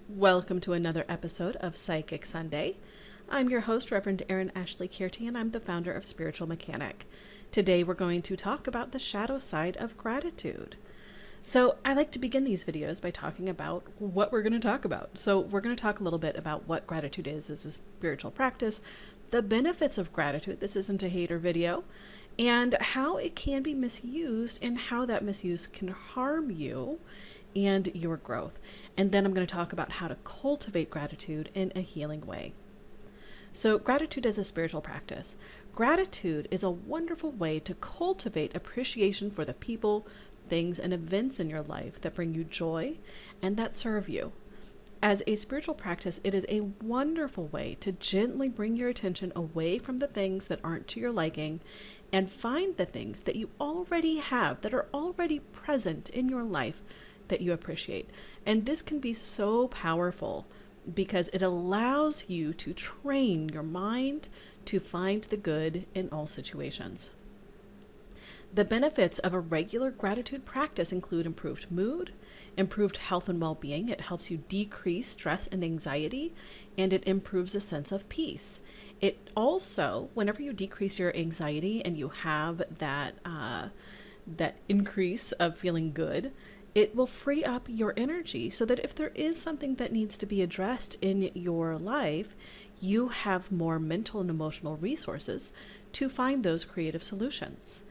Welcome to another episode of Psychic Sunday. I'm your host, Reverend Erin-Ashley, and I'm the founder of Spiritual Mechanic. Today we're going to talk about the shadow side of gratitude. So I like to begin these videos by talking about what we're going to talk about. So we're going to talk a little bit about what gratitude is as a spiritual practice, the benefits of gratitude, this isn't a hater video, and how it can be misused and how that misuse can harm you and your growth. And then I'm going to talk about how to cultivate gratitude in a healing way. So gratitude as a spiritual practice. Gratitude is a wonderful way to cultivate appreciation for the people, things, and events in your life that bring you joy and that serve you. As a spiritual practice, it is a wonderful way to gently bring your attention away from the things that aren't to your liking and find the things that you already have, that are already present in your life that you appreciate. And this can be so powerful because it allows you to train your mind to find the good in all situations. The benefits of a regular gratitude practice include improved mood, improved health and well-being. It helps you decrease stress and anxiety, and it improves a sense of peace. It also, whenever you decrease your anxiety and you have that increase of feeling good, it will free up your energy so that if there is something that needs to be addressed in your life, you have more mental and emotional resources to find those creative solutions.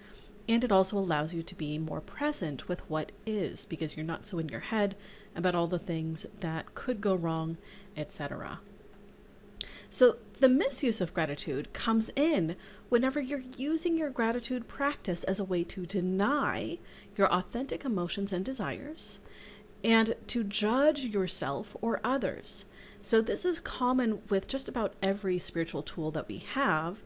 And it also allows you to be more present with what is, because you're not so in your head about all the things that could go wrong, etc. So the misuse of gratitude comes in whenever you're using your gratitude practice as a way to deny your authentic emotions and desires and to judge yourself or others. So this is common with just about every spiritual tool that we have.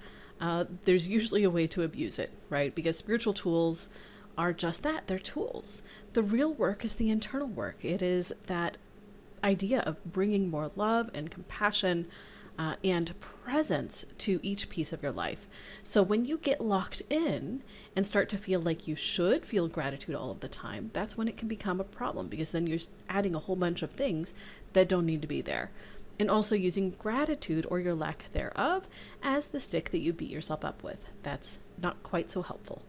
There's usually a way to abuse it, right? Because spiritual tools are just that, they're tools. The real work is the internal work. It is that idea of bringing more love and compassion and presence to each piece of your life. So when you get locked in and start to feel like you should feel gratitude all of the time, that's when it can become a problem, because then you're adding a whole bunch of things that don't need to be there. And also using gratitude, or your lack thereof, as the stick that you beat yourself up with. That's not quite so helpful.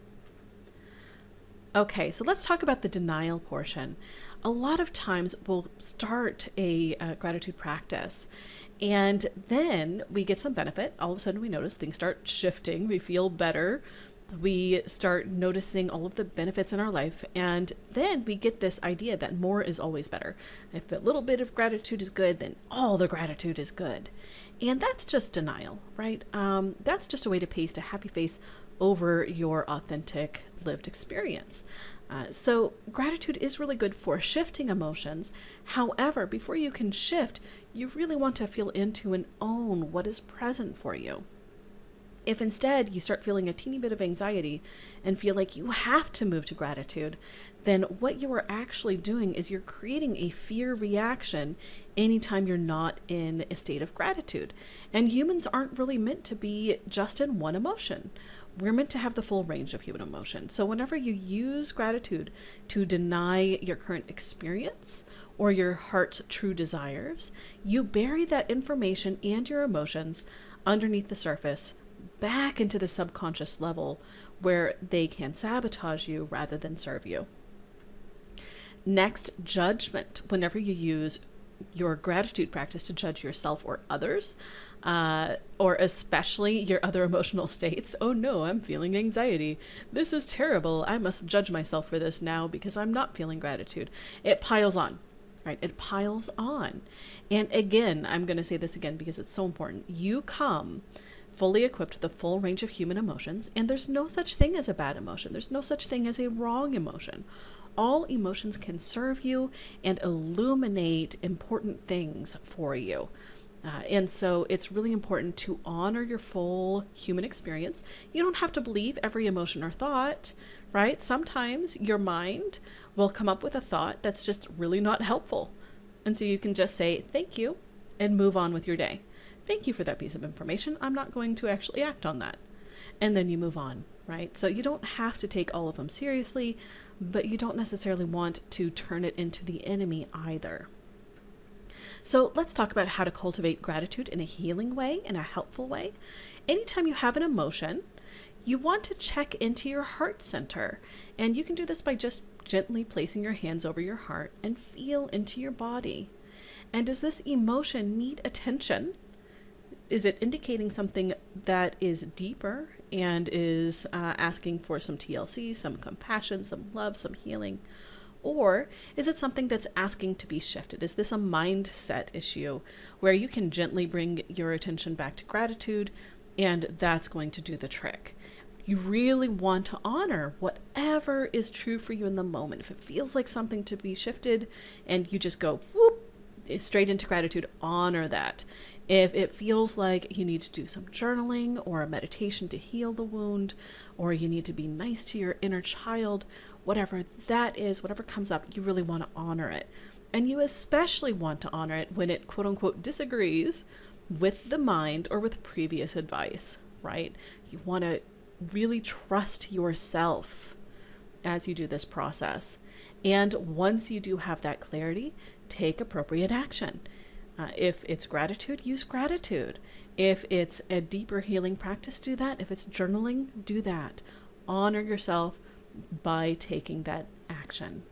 Okay, so let's talk about the denial portion. A lot of times we'll start a gratitude practice and then we get some benefit. All of a sudden we notice things start shifting. We feel better. We start noticing all of the benefits in our life. And then we get this idea that more is always better. If a little bit of gratitude is good, then all the gratitude is good. And that's just denial, right? That's just a way to paste a happy face over your authentic lived experience. So gratitude is really good for shifting emotions. However, before you can shift, you really want to feel into and own what is present for you. If instead you start feeling a teeny bit of anxiety and feel like you have to move to gratitude, then what you are actually doing is you're creating a fear reaction anytime you're not in a state of gratitude. And humans aren't really meant to be just in one emotion. We're meant to have the full range of human emotion. So whenever you use gratitude to deny your current experience or your heart's true desires, you bury that information and your emotions underneath the surface, back into the subconscious level where they can sabotage you rather than serve you. Next, judgment. Whenever you use your gratitude practice to judge yourself or others, or especially your other emotional states. Oh no, I'm feeling anxiety. This is terrible. I must judge myself for this now because I'm not feeling gratitude. It piles on, right? It piles on. And again, I'm going to say this again because it's so important. You come fully equipped with the full range of human emotions, and there's no such thing as a bad emotion. There's no such thing as a wrong emotion. All emotions can serve you and illuminate important things for you. And so it's really important to honor your full human experience. You don't have to believe every emotion or thought, right? Sometimes your mind will come up with a thought that's just really not helpful. And so you can just say, thank you, and move on with your day. Thank you for that piece of information. I'm not going to actually act on that. And then you move on, right? So you don't have to take all of them seriously, but you don't necessarily want to turn it into the enemy either. So let's talk about how to cultivate gratitude in a healing way, in a helpful way. Anytime you have an emotion, you want to check into your heart center. And you can do this by just gently placing your hands over your heart and feel into your body. And does this emotion need attention? Is it indicating something that is deeper and is asking for some TLC, some compassion, some love, some healing? Or is it something that's asking to be shifted? Is this a mindset issue where you can gently bring your attention back to gratitude and that's going to do the trick? You really want to honor whatever is true for you in the moment. If it feels like something to be shifted and you just go whoop, straight into gratitude, honor that. If it feels like you need to do some journaling or a meditation to heal the wound, or you need to be nice to your inner child, whatever that is, whatever comes up, you really want to honor it. And you especially want to honor it when it quote unquote disagrees with the mind or with previous advice, right? You want to really trust yourself as you do this process. And once you do have that clarity, take appropriate action. If it's gratitude, use gratitude. If it's a deeper healing practice, do that. If it's journaling, do that. Honor yourself by taking that action.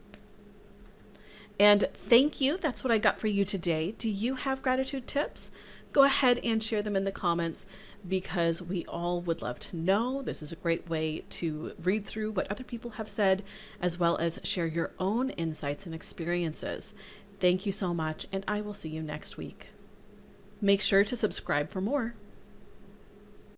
And thank you. That's what I got for you today. Do you have gratitude tips? Go ahead and share them in the comments because we all would love to know. This is a great way to read through what other people have said, as well as share your own insights and experiences. Thank you so much, and I will see you next week. Make sure to subscribe for more.